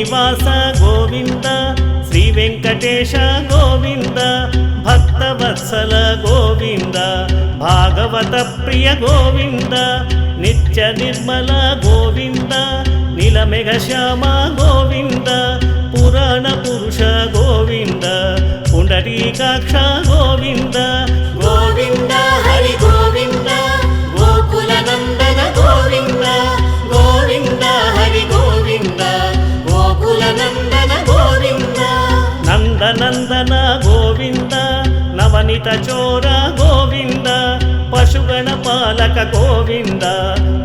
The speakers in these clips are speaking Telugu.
శ్రీనివాస గోవింద శ్రీ వెంకటేశ గోవింద భక్తవత్సల గోవింద భాగవత ప్రియ గోవింద నిత్య నిర్మల గోవింద నీలమేఘ శ్యామ గోవింద పురాణ పురుష గోవింద పుండరీకాక్ష గోవింద గోవింద హరి గోవింద గోకుల నందన గోవింద గోవింద హరి గోవింద గోకుల నందన గోవింద నందనందన గోవింద నవనిత చోర గోవింద పశుగణ పాలక గోవింద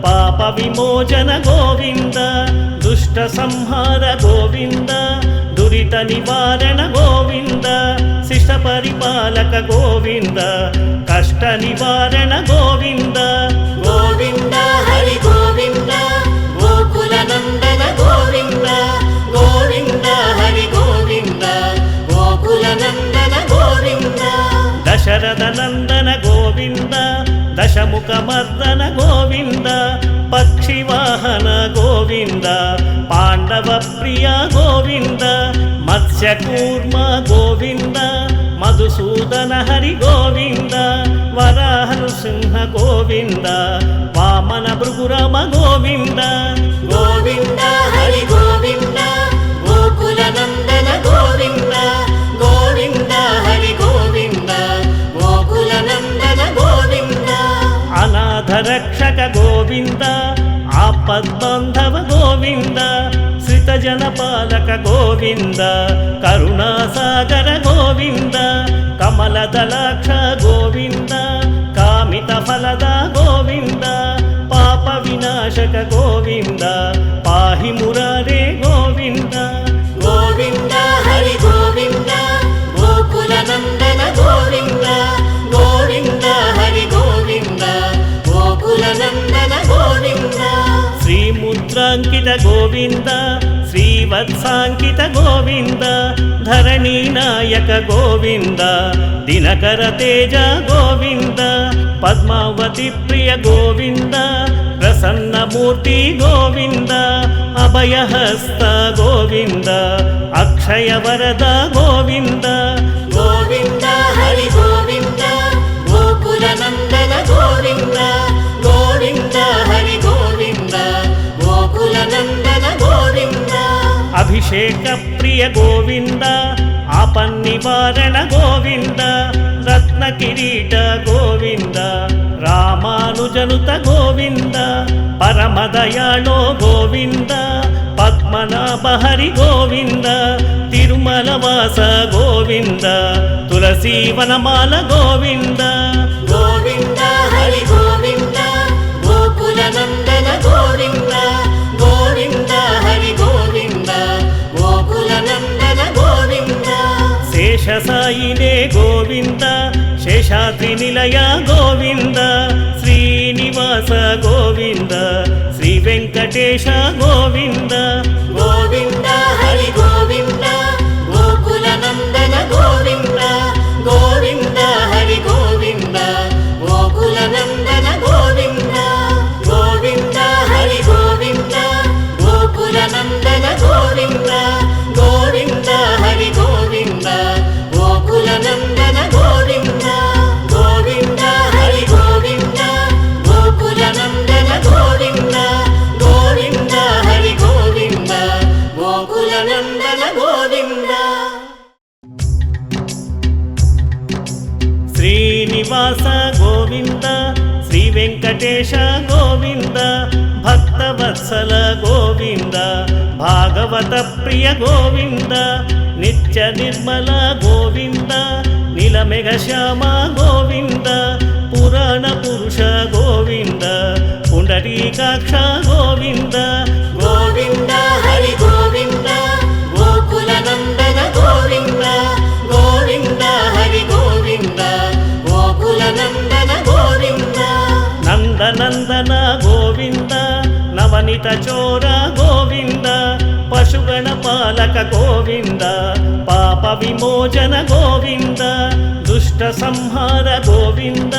పాప విమోచన గోవింద దుష్ట సంహార గోవింద దురిత నివారణ గోవింద శిష్ట పరిపాలక గోవింద కష్ట నివారణ గోవింద గోవింద హరి గోవింద గోకుల నందన గోవింద గోవింద హరి గోవింద గోకుల నందన గోవింద దశరథ నందన గోవింద దశముఖ మర్దన గోవింద పక్షివాహన గోవింద పాండవ ప్రియ గోవింద మత్స్యకూర్మ గోవింద మధుసూదన హరి గోవింద వరాహ నృసింహ గోవింద వామన భృగురామ గోవింద గోవింద హరి గోవింద గోకుల నందన గోవింద గోవింద హరి గోవింద గోకుల నందన గోవింద అనాథ రక్షక గోవింద ఆపద్బాంధవ గోవింద శ్రిత జనపాలక గోవింద కరుణాసాగర గోవింద కమలదలాక్ష గోవింద కామిత ఫలద గోవింద పాప వినాశక గోవింద పాహి మురారే గోవింద గోవింద హరి గోవింద గోకుల నందన గోవింద గోవింద హరి గోవింద గోకుల నందన గోవింద శ్రీముద్రాంకిత గోవింద శ్రీవత్సాంకిత గోవింద ధరణీ నాయక గోవింద దినకర తేజ గోవింద పద్మావతి ప్రియ గోవింద ప్రసన్నమూర్తి గోవింద అభయహస్త గోవింద అక్షయ వరద గోవింద గోవింద హరి గోవింద గోకుల నందన గోవింద గోవింద హరి గోవింద గోకుల నందన గోవింద అభిషేక ప్రియ గోవింద ఆపన్నివారణ గోవింద రత్న కిరీట గోవింద రామానుజనుత గోవింద పరమదయాళో గోవింద పద్మనాభ హరి గోవింద తిరుమల వాస గోవింద తులసీవనమాల గోవింద గోవింద హరి గోవింద గోకుల నందన గోవింద గోవింద హరి గోవింద గోకుల నందన గోవింద శేషసాయినే గోవింద శేషాద్రి నిలయ గోవింద శ్రీనివాస గోవింద శ్రీ వెంకటేశ గోవింద గోవింద హరి గోవింద గోకుల నందన గోవింద గోవింద హరి గోవింద గోకుల నందన గోవింద గోవింద హరి గోవింద గోకుల నందన గోవింద గోవింద హరి గోవింద గోకుల నందన గోవింద గోవింద హరి గోవింద గోకుల నందన గోవింద గోవింద హరి గోవింద గోకుల నందన గోవింద శ్రీనివాస గోవింద శ్రీ వెంకటేశ గోవింద భక్తవత్సల గోవింద భాగవత ప్రియ గోవింద నిత్య నిర్మల గోవింద నీలమేఘ శ్యామ గోవింద పురాణ పురుష గోవింద పుండరీకాక్ష గోవింద గోవింద హరి గోవింద గోకుల నందన గోవింద గోవింద హరి గోవింద గోకుల నందన గోవింద నందనందన గోవింద నవనిత చోర గోవింద పశుగణ పాలక గోవింద పాప విమోచన గోవింద దుష్ట సంహార గోవింద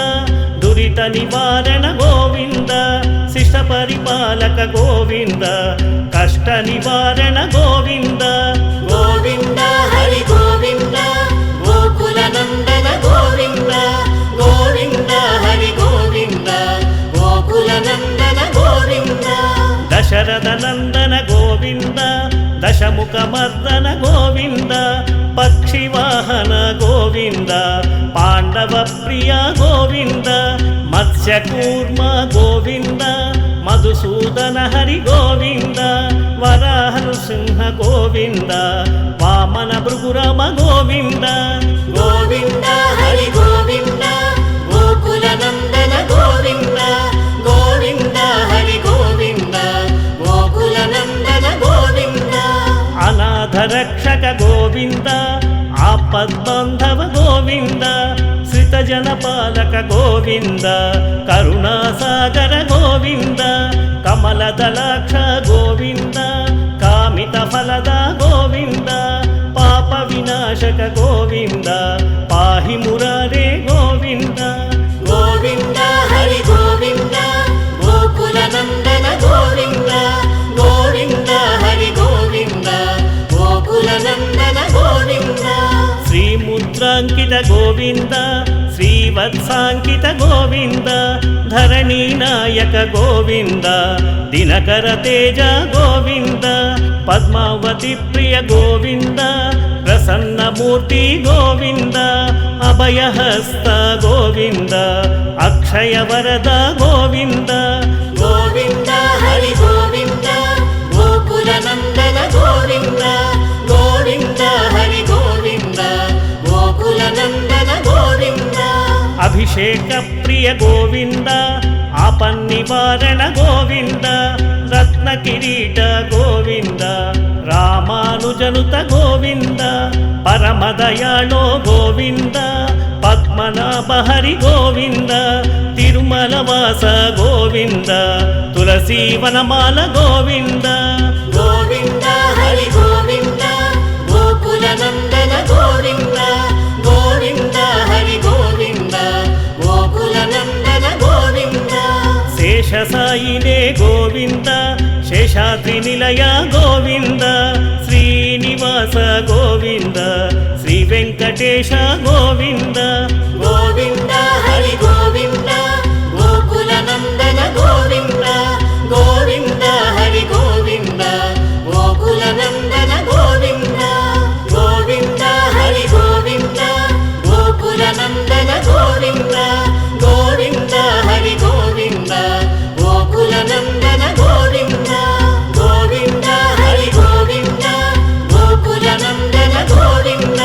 దురిత నివారణ గోవింద శిష్ట ಶಿಷ್ಟ ಪರಿಪಾಲಕ ಗೋವಿಂದ ಕಷ್ಟ ನಿವಾರಣ ಗೋವಿಂದ ಗೋವಿಂದ ಹರಿ ಗೋವಿಂದ ಗೋಕುಲ ನಂದನ ಗೋವಿಂದ ಗೋವಿಂದ ಹರಿ ಗೋವಿಂದ ಗೋಕುಲ ನಂದನ ಗೋವಿಂದ ದಶರಥ ನಂದನ ಗೋವಿಂದ ದಶಮುಖ ಮರ್ದನ ಗೋವಿಂದ ಪಕ್ಷಿವಾಹನ ಗೋವಿಂದ ಪಾಂಡವ ಪ್ರಿಯ ಗೋವಿಂದ ಮತ್ಸ್ಯಕೂರ್ಮ ಗೋವಿಂದ ಮಧುಸೂದನ ಹರಿ ಗೋವಿಂದ ವರಾಹ ನೃಸಿಂಹ ಗೋವಿಂದ ವಾಮನ ಭೃಗುರಾಮ ಗೋವಿಂದ ಗೋವಿಂದ ಹರಿ ಗೋವಿಂದ ಗೋಕುಲ ನಂದನ ಗೋವಿಂದ ಗೋವಿಂದ ಹರಿ ಗೋವಿಂದ ಗೋಕುಲ ನಂದನ ಗೋವಿಂದ ಅನಾಥ ರಕ್ಷಕ ಗೋವಿಂದ ಆಪದ್ಬಾಂಧವ ಗೋವಿಂದ ಶ್ರಿತ ಜನಪಾಲಕ ಗೋವಿಂದ ಕರುಣಾಸಾಗರ ಗೋವಿಂದ ಕಮಲದಲಾಕ್ಷ ಗೋವಿಂದ ಕಾಮಿತ ಫಲದ ಗೋವಿಂದ ಪಾಪ ವಿನಾಶಕ ಗೋವಿಂದ ಪಾಹಿ ಮುರಾರೇ ಗೋವಿಂದ ಗೋವಿಂದ ಹರಿ ಗೋವಿಂದ ಗೋಕುಲ ನಂದನ ಗೋವಿಂದ ಗೋವಿಂದ ಹರಿ ಗೋವಿಂದ ಗೋಕುಲ ನಂದನ ಗೋವಿಂದ ಶ್ರೀಮುದ್ರಾಂಕಿತ ಗೋವಿಂದ ಶ್ರೀವತ್ಸಾಂಕಿತ ಗೋವಿಂದ ಧರಣಿ ನಾಯಕ ಗೋವಿಂದ ದಿನಕರ ತೇಜ ಗೋವಿಂದ ಪದ್ಮಾವತಿ ಪ್ರಿಯ ಗೋವಿಂದ ಪ್ರಸನ್ನ ಮೂರ್ತಿ ಗೋವಿಂದ ಅಭಯಹಸ್ತ ಗೋವಿಂದ ಅಕ್ಷಯ ವರದ ಗೋವಿಂದ ಗೋವಿಂದ ಹರಿ ಗೋವಿಂದ ಗೋಕುಲ ನಂದನ ಗೋವಿಂದ ಗೋವಿಂದ ಹರಿ ಗೋವಿಂದ ಗೋಕುಲ ನಂದನ ಗೋವಿಂದ ಅಭಿಷೇಕ ಪ್ರಿಯ ಗೋವಿಂದ ಆಪನ್ನಿವಾರಣ ಗೋವಿಂದ ರತ್ನ ಕಿರೀಟ ಗೋವಿಂದ ರಾಮಾನುಜನುತ ಗೋವಿಂದ ಪರಮದಯಾಳೋ ಗೋವಿಂದ ಪದ್ಮನಾಭ ಹರಿ ಗೋವಿಂದ ತಿರುಮಲವಾಸ ಗೋವಿಂದ ತುಳಸಿ ವನಮಾಲ ಗೋವಿಂದ ಗೋವಿಂದ ಹರಿ ಗೋವಿಂದ ಗೋಕುಲ ನಂದನ ಗೋವಿಂದ ಗೋವಿಂದ ಹರಿ ಗೋವಿಂದ ಗೋಕುಲ ನಂದನ ಗೋವಿಂದ ಶೇಷಸಾಯಿನೇ ಗೋವಿಂದ ಶೇಷಾದ್ರಿ ನಿಲಯ ಗೋವಿಂದ ಶ್ರೀನಿವಾಸ ಗೋವಿಂದ ಶ್ರೀ ವೆಂಕಟೇಶ ಗೋವಿಂದ ಗೋವಿಂದ ಹರಿ ಗೋವಿಂದ ಗೋಕುಲ ನಂದನ ಗೋವಿಂದ ಗೋವಿಂದ ಹರಿ ಗೋವಿಂದ ಗೋಕುಲ ನಂದನ ಗೋವಿಂದ ಗೋವಿಂದ ಹರಿ ಗೋವಿಂದ ಗೋಕುಲ ನಂದನ ಗೋವಿಂದ ಗೋವಿಂದ ಹರಿ ಗೋವಿಂದ ಗೋಕುಲ ನಂದನ ಗೋವಿಂದ ಗೋವಿಂದ ಹರಿ ಗೋವಿಂದ ಗೋಕುಲ ನಂದನ ಗೋವಿಂದ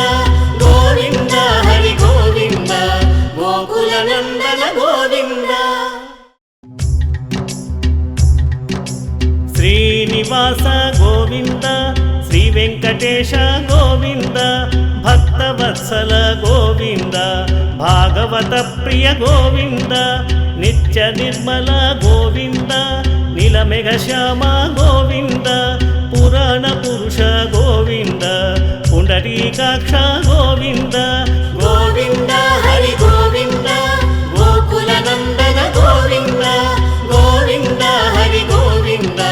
ಗೋವಿಂದ ಹರಿ ಗೋವಿಂದ ಗೋಕುಲ ನಂದನ ಗೋವಿಂದ ಶ್ರೀನಿವಾಸ ಗೋವಿಂದ ಶ್ರೀ ವೆಂಕಟೇಶ ಗೋವಿಂದ ಭಕ್ತವತ್ಸಲ ಗೋವಿಂದ ಭಾಗವತ ಪ್ರಿಯ ಗೋವಿಂದ ನಿತ್ಯ ನಿರ್ಮಲ ಗೋವಿಂದ ನೀಲಮೇಘ ಶ್ಯಾಮ ಗೋವಿಂದ ಪುರಾಣ ಪುರುಷ ಗೋವಿಂದ ಪುಂಡರೀಕಾಕ್ಷ ಗೋವಿಂದ ಗೋವಿಂದ ಹರಿ ಗೋವಿಂದ ಗೋಕುಲ ನಂದನ ಗೋವಿಂದ ಗೋವಿಂದ ಹರಿ ಗೋವಿಂದ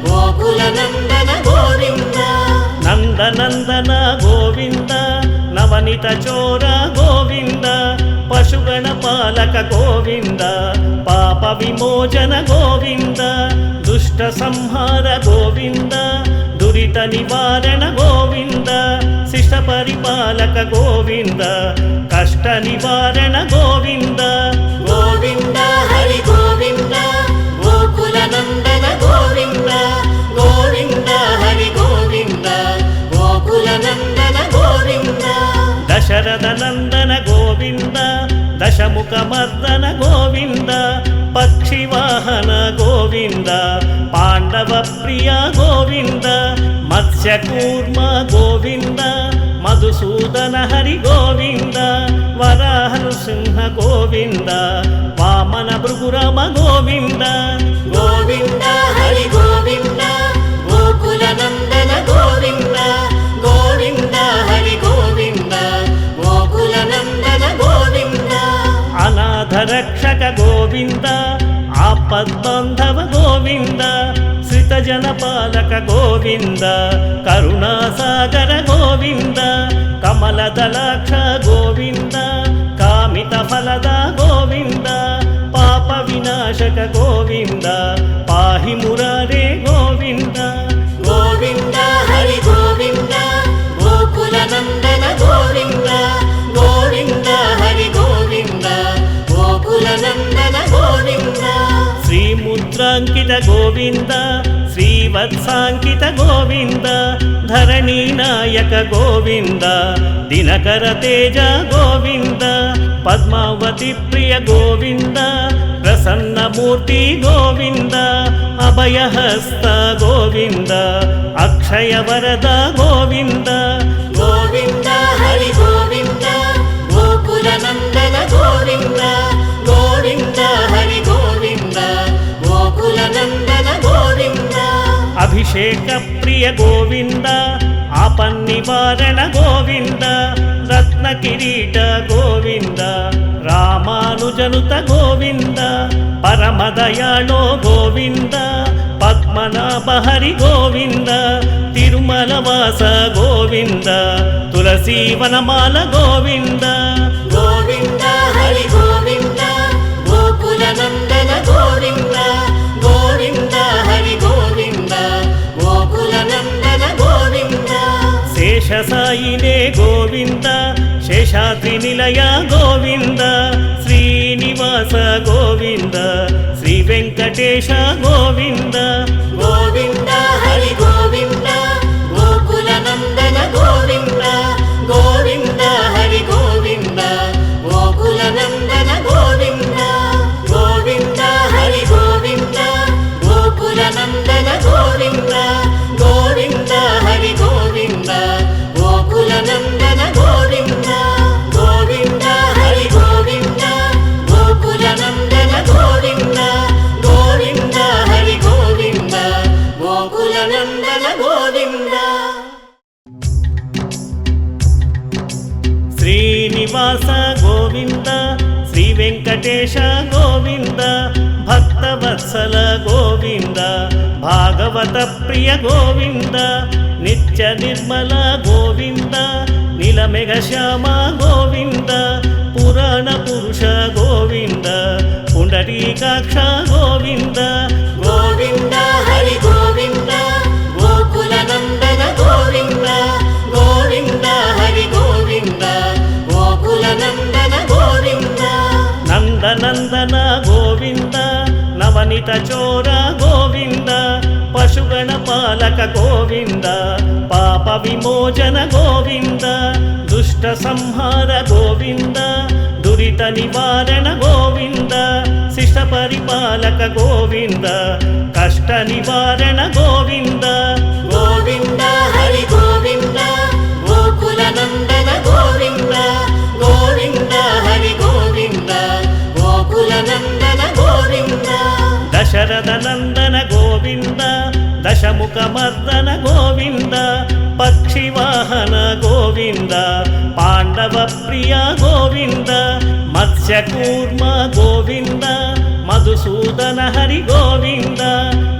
ಗೋಕುಲ ನಂದನ ಗೋವಿಂದ ನಂದನಂದನ ಗೋವಿಂದ ನವನಿತ ಚೋರ ಗೋವಿಂದ ಪಶುಗಣ ಪಾಲಕ ಗೋವಿಂದ ಪಾಪ ವಿಮೋಚನ ಗೋವಿಂದ ದುಷ್ಟ ಸಂಹಾರ ಗೋವಿಂದ ದುರಿತ ನಿವಾರಣ ಗೋವಿಂದ ಶಿಷ್ಟ ಪರಿಪಾಲಕ ಗೋವಿಂದ ಕಷ್ಟ ನಿವಾರಣ ಗೋವಿಂದ ಗೋವಿಂದ ಹರಿ ಗೋವಿಂದ ಗೋಕುಲ ನಂದನ ಗೋವಿಂದ ಗೋವಿಂದ ಹರಿ ಗೋವಿಂದ ಗೋಕುಲ ನಂದನ ಗೋವಿಂದ ದಶರಥ ನಂದನ ಗೋವಿಂದ ದಶಮುಖ ಮರ್ದನ ಗೋವಿಂದ ಪಕ್ಷಿವಾಹನ ಗೋವಿಂದ ಪಾಂಡವ ಪ್ರಿಯ ಗೋವಿಂದ ಮತ್ಸ್ಯಕೂರ್ಮ ಗೋವಿಂದ ಮಧುಸೂದನ ಹರಿ ಗೋವಿಂದ ವರಾಹ ನೃಸಿಂಹ ಗೋವಿಂದ ವಾಮನ ಭೃಗುರಾಮ ಗೋವಿಂದ ಗೋವಿಂದ ಹರಿ ಗೋವಿಂದ ಗೋಕುಲ ನಂದನ ಗೋವಿಂದ ಗೋವಿಂದ ಹರಿ ಗೋವಿಂದ ಗೋಕುಲ ನಂದನ ಗೋವಿಂದ ಅನಾಥ ರಕ್ಷಕ ಗೋವಿಂದ ಆಪ ఆపద్బాంధవ గోవింద శ్రితజనపాలక గోవింద కరుణాసాగర గోవింద కమలదలాక్ష గోవింద కామిత ఫలద గోవింద పాప వినాశక గోవింద పాహి మురారే గోవింద గోవింద హరి గోవింద గోకుల నందన గోవింద గోవింద హరి గోవింద గోకుల నందన గోవింద శ్రీముద్రాంకిత గోవింద శ్రీవత్సాంకిత గోవింద ధరణీ నాయక గోవింద దినకర తేజ గోవింద పద్మావతి ప్రియ గోవింద ప్రసన్నమూర్తి గోవింద అభయహస్త గోవింద అక్షయ వరద గోవింద గోవింద హరి గోవింద గోకుల నందన గోవింద గోవింద హరి గోవింద గోకుల నందన గోవింద అభిషేక ప్రియ గోవింద ఆపన్నివారణ గోవింద రత్న కిరీట గోవింద రామానుజనుత గోవింద పరమదయాళో గోవింద పద్మనాభ హరి గోవింద తిరుమల వాస గోవింద తులసీవనమాల గోవింద గోవింద హరి గోవింద గోకుల నందన గోవింద గోవింద హరి గోవింద గోకుల నందన గోవింద శేషసాయినే గోవింద శేషాద్రి నిలయ గోవింద శ్రీనివాస గోవింద శ్రీ వెంకటేశ గోవింద గోవింద హరి గోవింద గోకుల నందన గోవింద గోవింద హరి గోవింద గోకుల నందన గోవింద గోవింద హరి గోవింద గోకుల నందన గోవింద గోవింద హరి గోవింద గోకుల నందన గోవింద గోవింద హరి గోవింద గోకుల నందన గోవింద గోవింద హరి గోవింద గోకుల నందన గోవింద శ్రీనివాస గోవింద శ్రీ వెంకటేశ గోవింద భక్తవత్సల గోవింద భాగవత ప్రియ గోవింద నిత్య నిర్మల గోవింద నీలమేఘ శ్యామ గోవింద పురాణ పురుష గోవింద పుండరీకాక్ష గోవింద గోవింద హరి గోవింద గోకుల నందన గోవింద గోవింద హరి గోవింద గోకుల నందన గోవింద నందనందన గోవింద నవనిత చోర గోవింద పశుగణ పాలక గోవింద పాప విమోచన గోవింద దుష్ట సంహార గోవింద దురిత నివారణ గోవింద శిష్ట పరిపాలక గోవింద కష్ట నివారణ గోవింద గోవింద హరి గోవింద గోకుల నందన గోవింద గోవింద హరి గోవింద గోకుల నందన గోవింద దశరథ నందన గోవింద దశముఖ మర్దన గోవింద పక్షివాహన గోవింద పాండవ ప్రియ గోవింద మత్స్యకూర్మ గోవింద మధుసూదన హరి గోవింద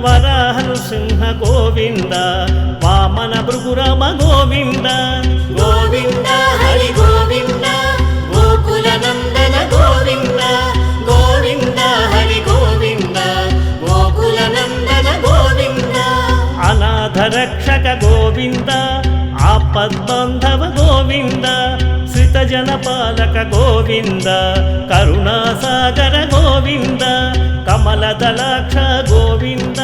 వరాహ నృసింహ గోవింద వామన భృగురామ గోవింద గోవింద హరి గోవింద గోకుల నందన గోవింద గోవింద హరి గోవింద గోకుల నందన గోవింద అనాథ రక్షక గోవింద ఆపద్బాంధవ గోవింద శ్రితజనపాలక గోవింద కరుణాసాగర గోవింద కమలదలాక్ష గోవింద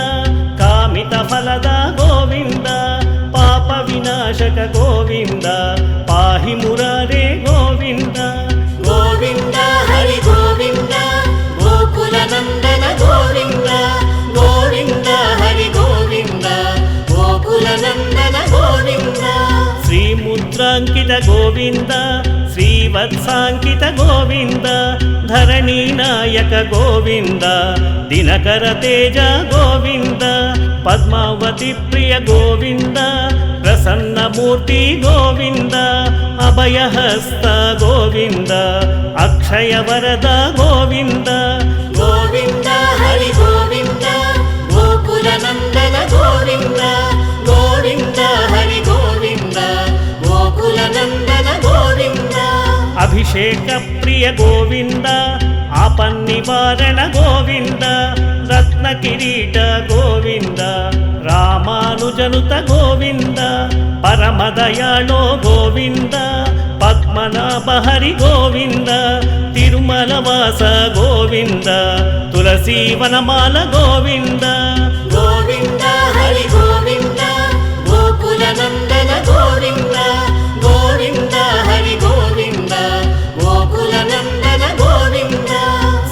కామిత ఫలద గోవింద పాప వినాశక గోవింద పాహి మురారే గోవింద గోవింద హరి గోవింద గోకుల నందన గోవింద గోవింద హరి గోవింద గోకుల నందన గోవింద శ్రీముద్రాంకిత గోవింద శ్రీవత్సాంకిత గోవింద ధరణీ నాయక గోవింద దినకర తేజ గోవింద పద్మావతి ప్రియ గోవింద ప్రసన్నమూర్తి గోవింద అభయహస్త గోవింద అక్షయ వరద గోవింద గోవింద హరి గోవింద అభిషేక ప్రియ గోవింద ఆపన్నివారణ గోవింద రత్న కిరీట గోవింద రామానుజనుత గోవింద పరమదయాళో గోవింద పద్మనాభ హరి గోవింద తిరుమల వాస గోవింద తులసీవనమాల గోవింద గోవింద హరి గోవింద గోకుల నందన గోవింద గోవింద హరి గోవింద గోకుల నందన గోవింద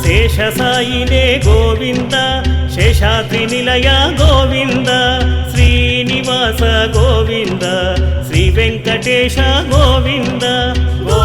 శేషసాయినే గోవింద శేషాద్రి నిలయ గోవింద శ్రీనివాస గోవింద శ్రీ వెంకటేశ గోవింద గోవింద